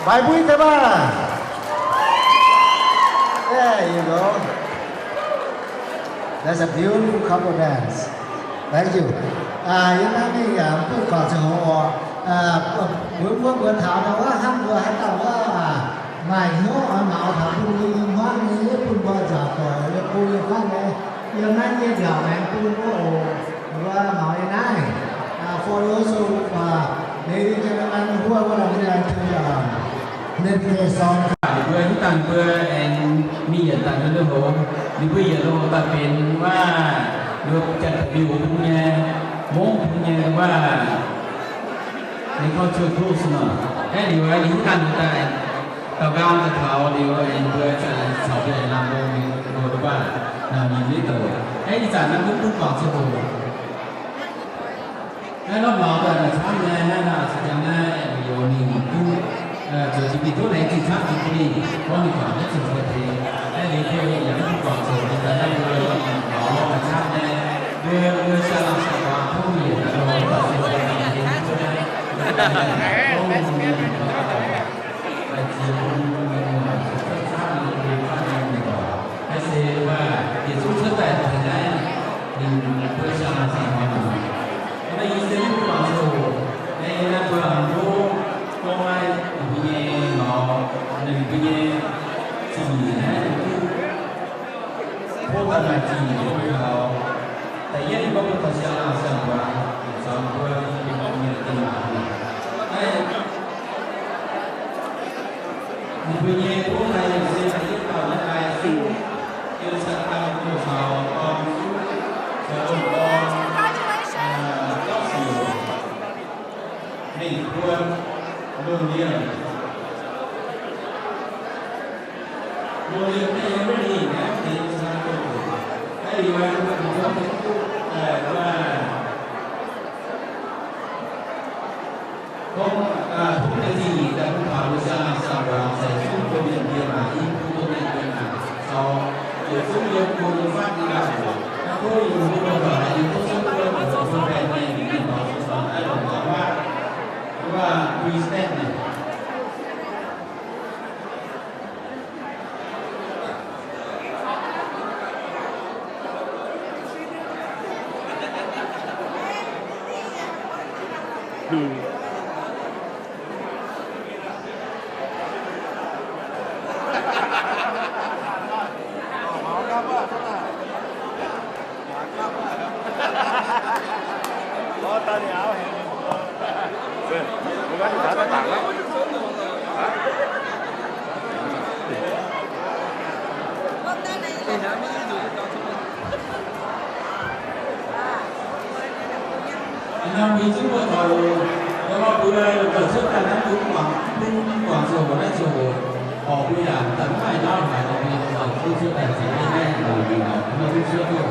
Bài vui thế ba. There you go. That's a beautiful couple dance. Thank you. Hiện nay thì tôi còn sự hộ bữa thảo đâu á ham vừa hát đâu á ngày nó mạo thảo tôi đi hóa này tôi bao giờ rồi tôi phát này hiện nay như giờ này tôi có và mọi này for those ladies and gentlemen who are going to dedicate song เพื่อที่ต่างเพื่อแอนมีอย่างต่างกันเรื่องของหรือเพื่ออย่างเราตัดเป็นว่าเราจัดดิวพวกนี้มงพวกนี้ว่าในข้อช่วยครูสนอแค่ดีว่าดีกันแต่ต่อการจะเขาดีว่าเองเพื่อจะสอบได้นำโมมีโดยว่านามีนิตัวไอ้ที่จากนั้นทุกๆก่อนจะถูกแล้วเราบอกว่าช้างเนี่ยน่าจะยังไงโยนีตู้就是比多来警察局里，我们讲的警察局，那里头也不光是那个那个老警察呢，我下了下班后面的时候，到时候那个还是ว่า也就是在台南，你不想什么嘛？那以前不光是我，那个很多。公安毕业老那个毕业几年，我感觉几年好，但也不过到香港上班，上班一方面的嘛，哎，你毕业我还有些还有到那个书，就是当多少帮书，小帮高手，美国。โรงเรียนไม่ดีนะในสถานที่ให้ดีว่าผมชอบว่าผมทุกนาทีแต่ผมผ่านวิชาสาวใส่ชุดโรงเรียนเดียวมาอีกผู้เรียนเดียวมาเขาเดี๋ยวชุดเรียนคุณฟังดีแล้วแล้วก็อยู่ในโรงเรียนอยู่ทุกชั้นเรียนของโรงเรียนในที่เราสอนให้ผมบอกว่าวีสเต็ปเนี่ยNam Mỹ chúng tôi rồi, nếu mà bữa nay tổ chức là năm quảng trường của đại trường họ quy là tấn phải đo phải là vì ở khu chưa thành chỉ đến đây bởi vì nó không chưa đủ.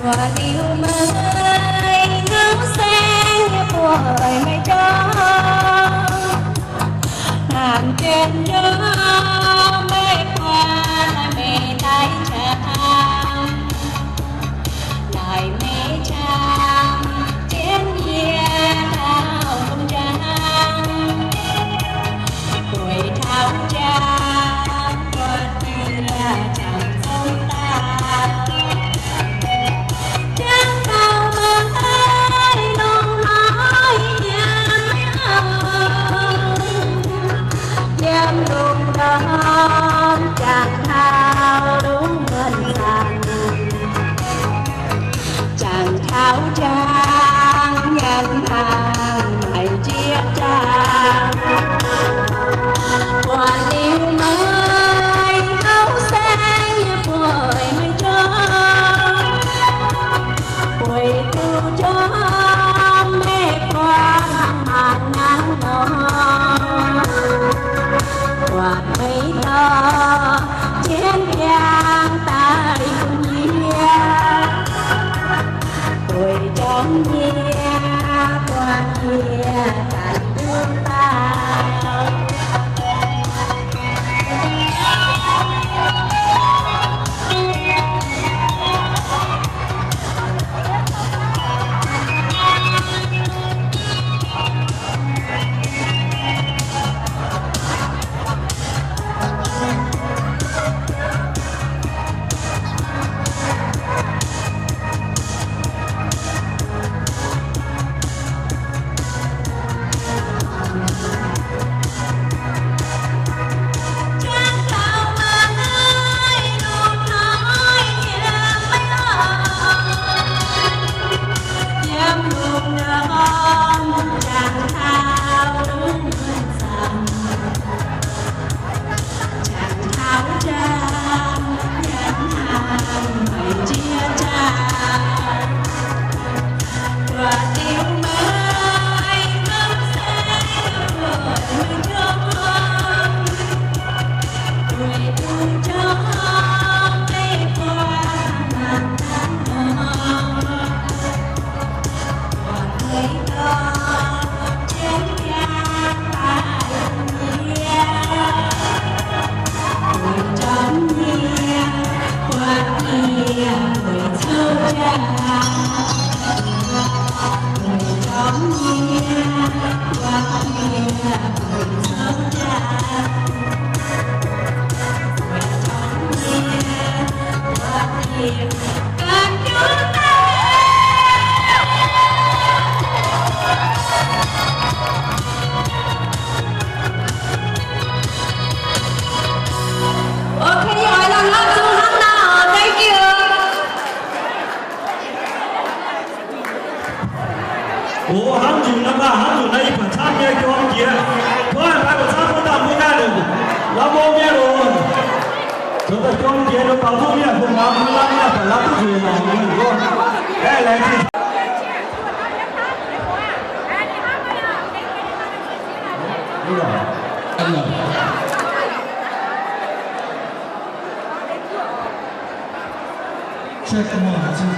và điều mới ngáo sáng như của hỡi mây đó hàng trên đó mây qua lại mê tay chàng lại mê chàng trên nhẹ thao không trăng tuổi thao trăng qua kia chẳng sông ta trăng cao mới nôn nói dám đùng đón chẳng thao đúng mình rằng chẳng tháo trang nhân hàng hãy chia trang quả điều mới áo sáng như vội mây trắng quầy tu cho mê qua hàng nắng nóng quả mây to trên giang tay nhia tuổi trong nhia qua kia cảnh thương ta我杭州那个杭州那一盘产业给我们接，突然把我产品到没干了，那么面了，这个给我们接着搞出面，不拿不拿面，本来不是嘛，你说，哎来去。Check one, two.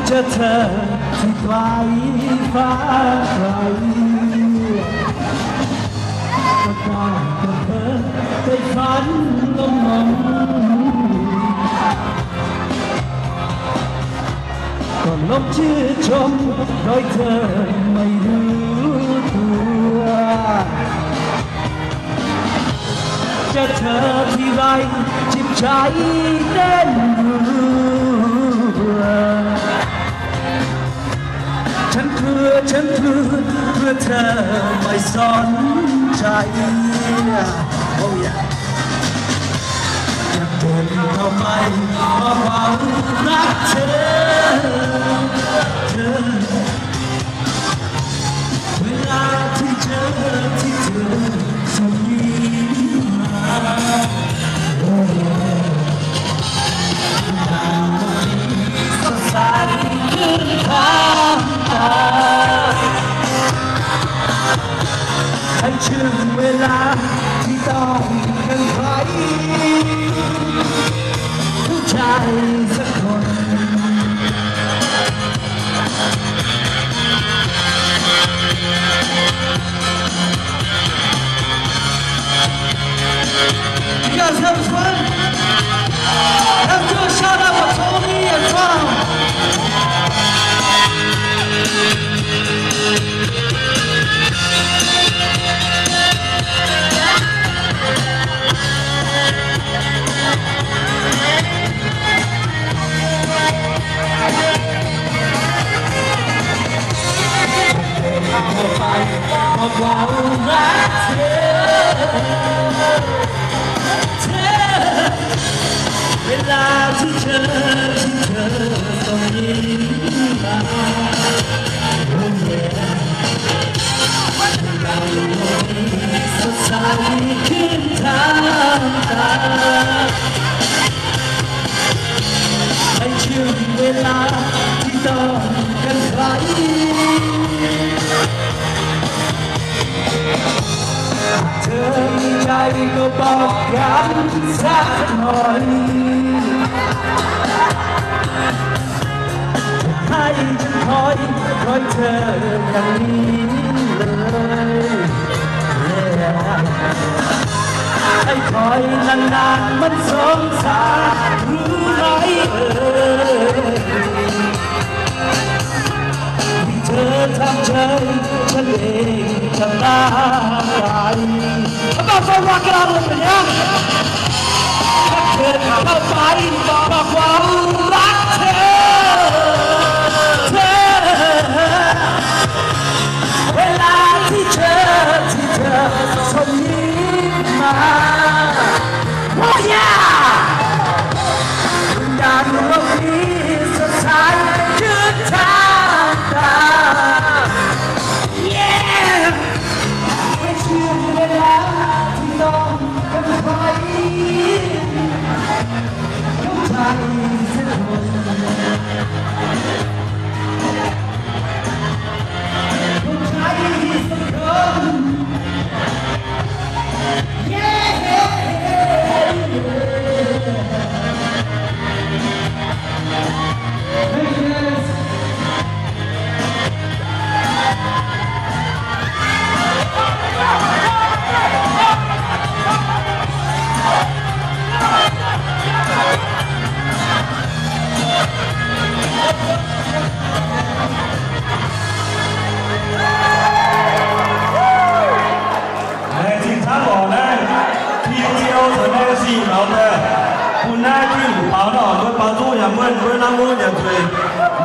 Cho thơ thì thoái phá thoái có còn thơ tay phán ngông ngông còn มชื่นชมโดยเธอไม่รู้ตัวเจอเธอที่ไรจิตใจเต้นรัวฉันเพื่อเธอไม่สนใจโอ้ยอยากเดินเข้าไปมาหวังรักเธอเวลาที่เธอส่งยิ้มมาสดใสขึ้นทางตาให้ชื่นเวลาที่ต้องกันใครผู้ชายสักคน You guys having fun? Let's do a shout out for Tony and Tom.เวลาที่เธอต้องยิ้มมาโอ้ยเราสดใสขึ้นทางตาให้ชื่นเวลาที่ต้องกันใครเธอมีใจก็บอกกันสักหน่อยให้ฉันคอยเธออย่างนี้เลยให้คอยนานๆมันสงสารรู้ไหมที่เธอทำใจฉันเองทำได้มาฟังว่ากันเลยนะถ้าเธอเข้าไปบอกความรักเธอเวลาที่เธอส่งยิ้มมาโอ้ยดังโลกนี้สดใสขึ้นทางตาไม่เชื่อเวลาที่ต้องกันใครผู้ชายสักคนผู้ชายสักคน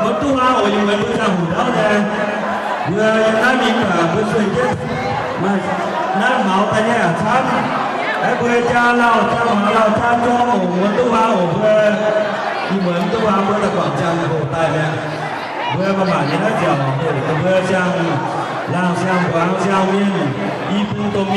một tu hoa ở những người bước ra hủ đó nè người ta bị cả bước xuôi chết mà nát máu tay nhé chán ấy bơi cha lao cha cho một tu hoa ở bơi nhưng mà tu hoa bơi là quảng trang cổ tay nè bơi mà bản như nó dẻo để bơi sang lao sang quán sang miên y phun tôm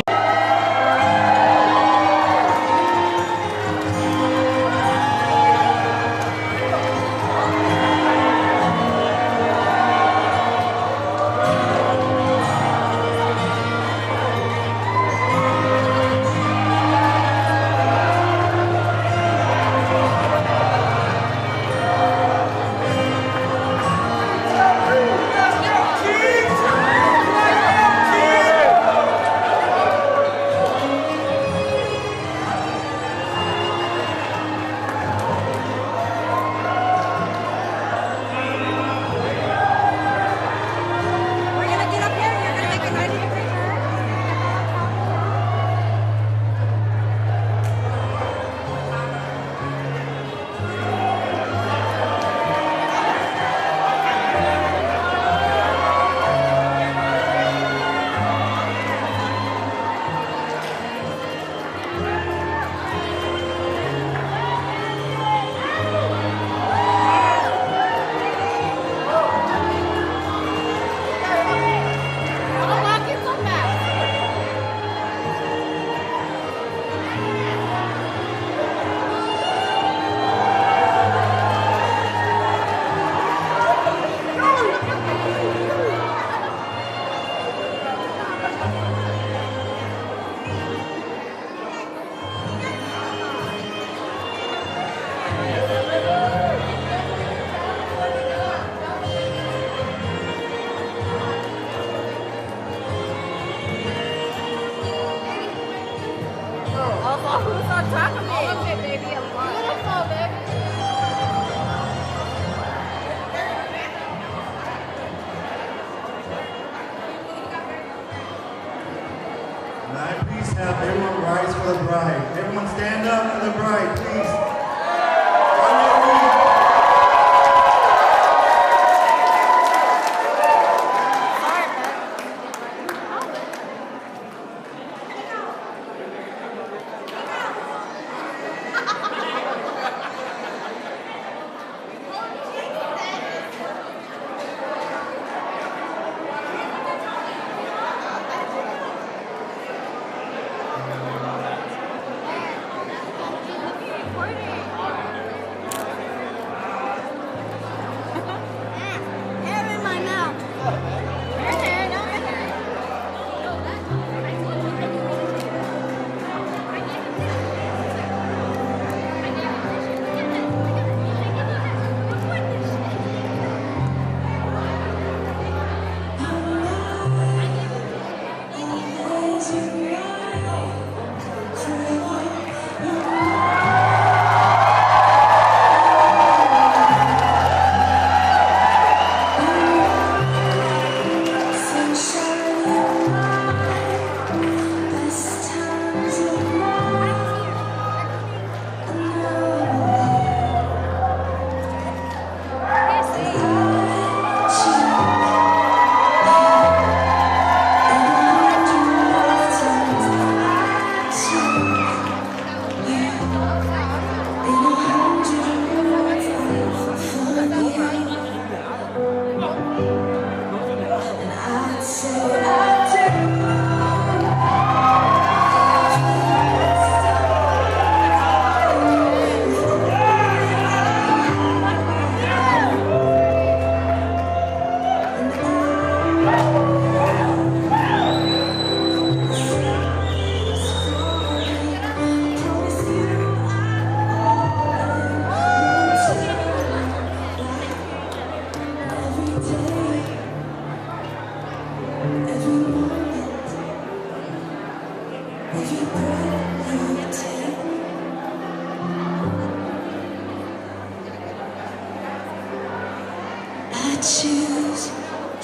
choose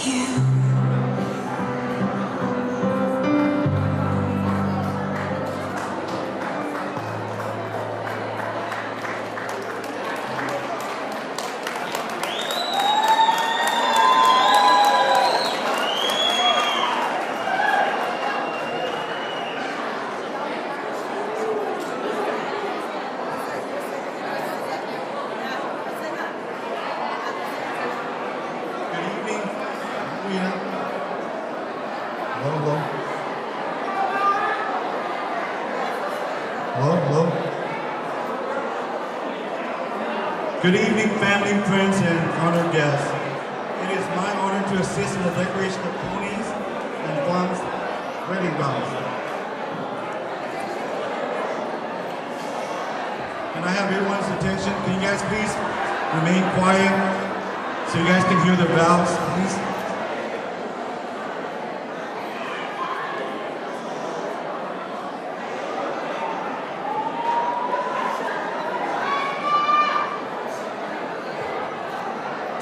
you. Hello. Good evening, family, friends, and honored guests. It is my honor to assist in the decoration of ponies and Fawn's wedding vows. Can I have everyone's attention? Can you guys please remain quiet so you guys can hear the vows, please?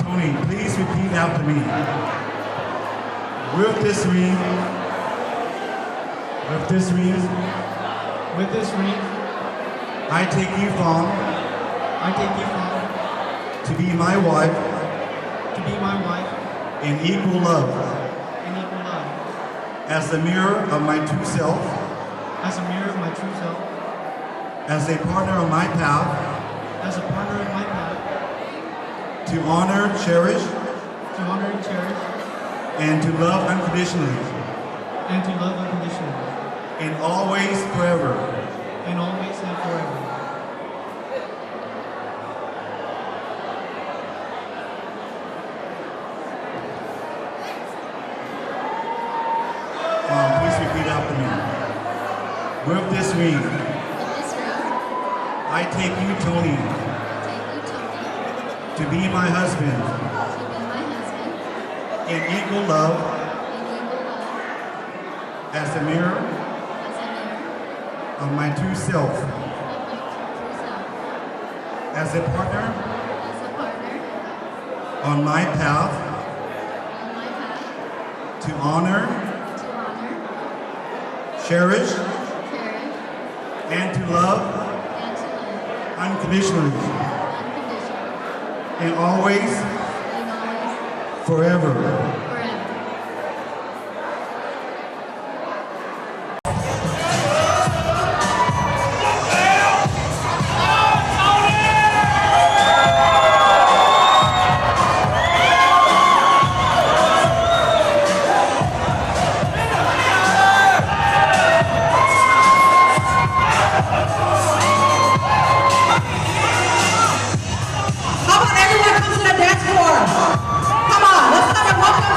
Tony, please repeat after me. With this ring, I take you, Fawn, to be my wife, in equal love, as the mirror of my true self, as a partner on my path, to honor, cherish, and to love unconditionally, and always, forever. Please repeat after me. With this ring, I take you, Tony, to be my husband, in equal love, as a mirror of my true self, as a partner on my path to honor, cherish, and to love unconditionally, and always, forever. How about everyone come to the dance floor? Come on, let's have a welcome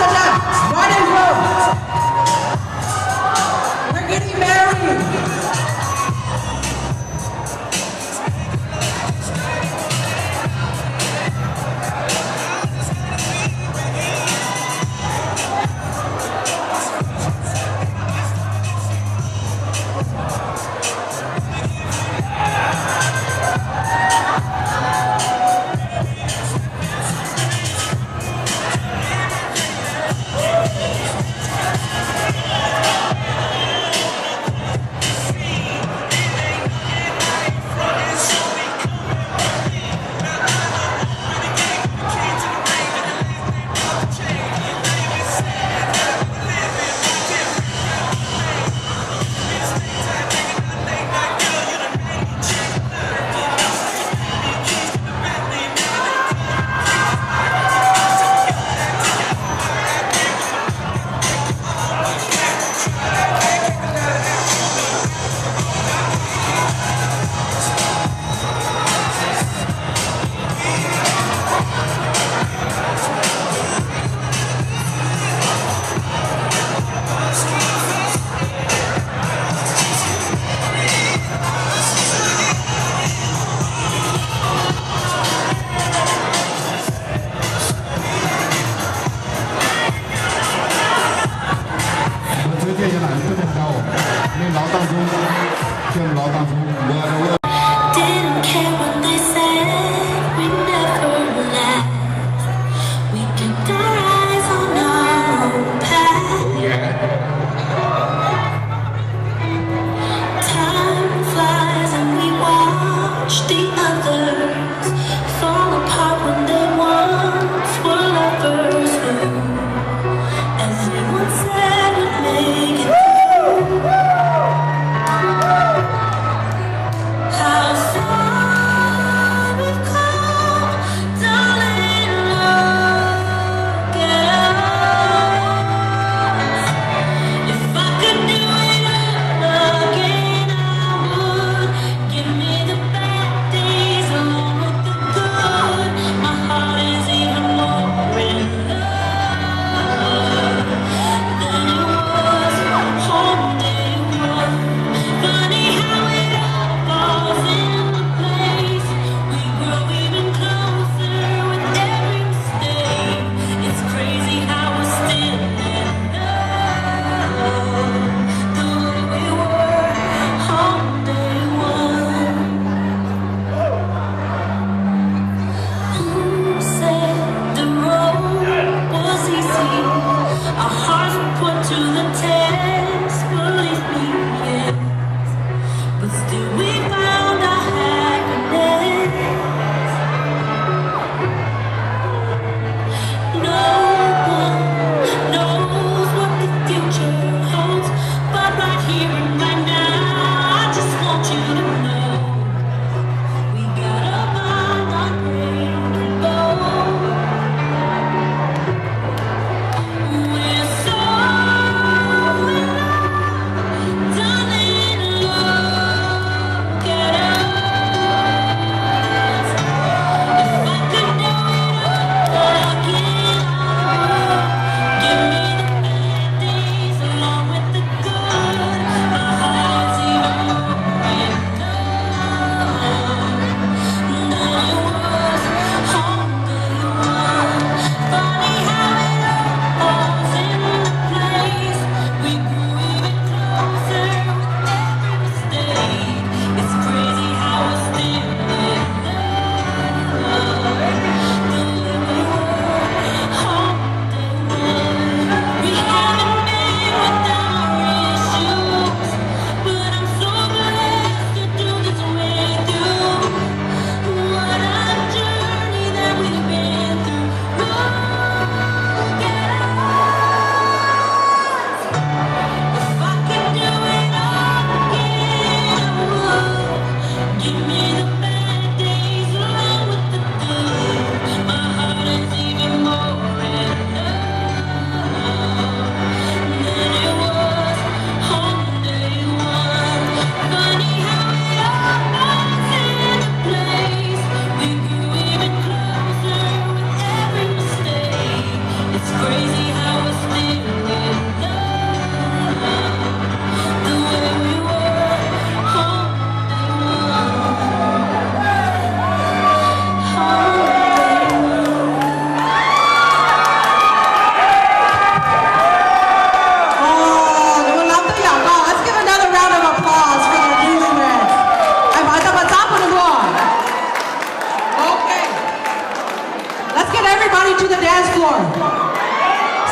to the dance floor.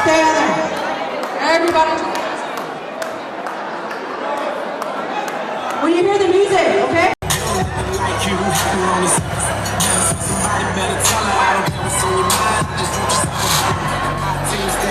Stay out there. Everybody to the dance floor. When you hear the music, okay?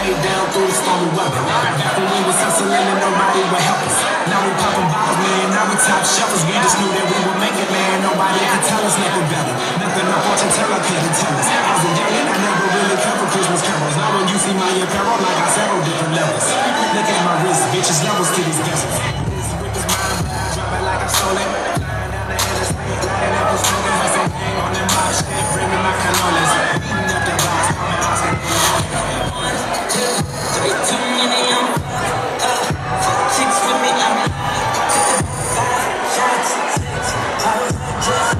Down through the stormy weather. Back when we was hustling and nobody would help us. Now we popping bottles, man. Now we top shelfers. We just knew that we would make it, man. Nobody could tell us nothing better. Nothing our fortune teller couldn't tell us. As a youngin', I never really cared for Christmas carols. Now when you see my apparel, like I several different levels. Look at my wrist, bitches, levels to these guesses. This whip is mine, drop it like I stole it. Flying down the interstate, lighting up and smoking. Hustling, hang on in my shit, bring me my cannolis. Eating up the box, coming Oscar. Too many chicks with me, I'm shots, I was just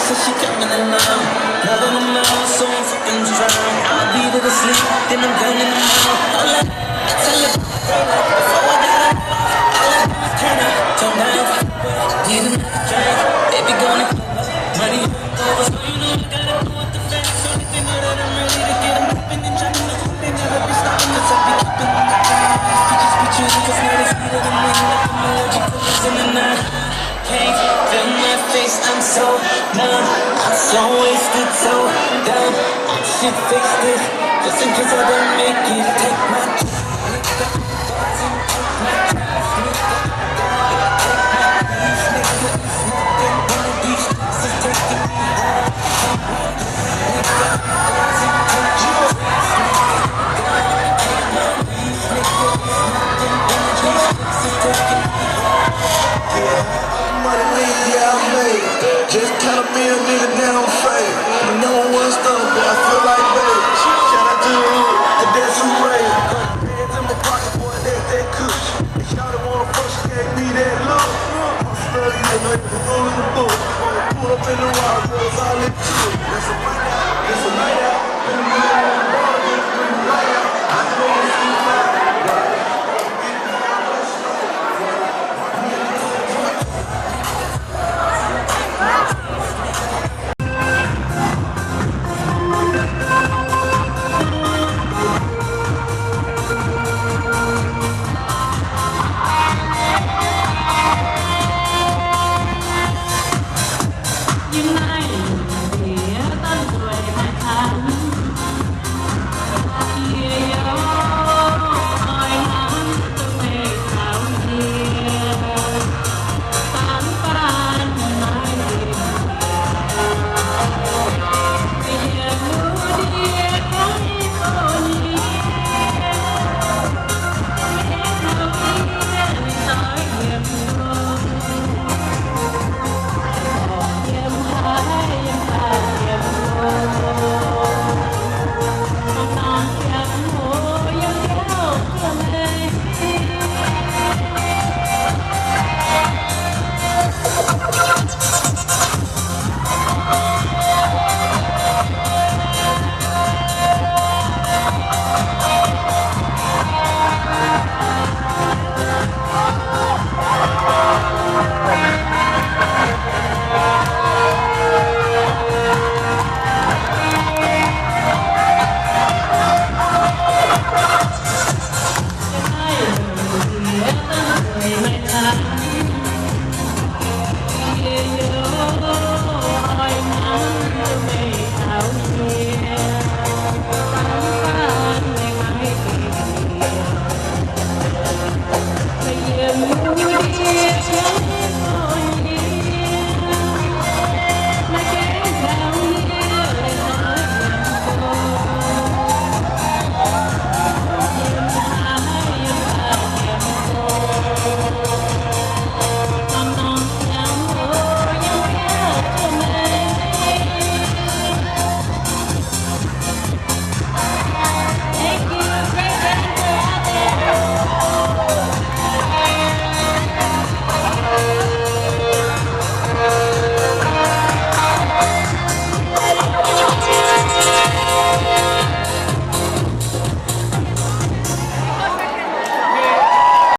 so she coming along. Another one out, so I'm fucking strong. I'ma beat her to sleep, then I'm done in the mouth. All I tell her before I die, all I do is turn up, turn down. Need another drink, baby gonna money over. So you know I gotta go with the fans, so that they know that I'm ready to get them poppin' and jumping. They never be stopping us, I be keeping on the time. Bitches be choosing, cause now they see that I'm in like I'm allergic to this in the night. Can't feel my face, I'm so numb. I'm so wasted, so dumb. I should fix this, just in case I don't make it. Take my just tell me a nigga down fade. No one stuff, but I feel like babe. Shout out to the hood, the dance who raid. Hands in my pocket, boy, that kush. And shout out wanna fuck, she gave me that look. I'm studying, you know, the rule in the book. Pull up in the rock, girls, I live too. That's a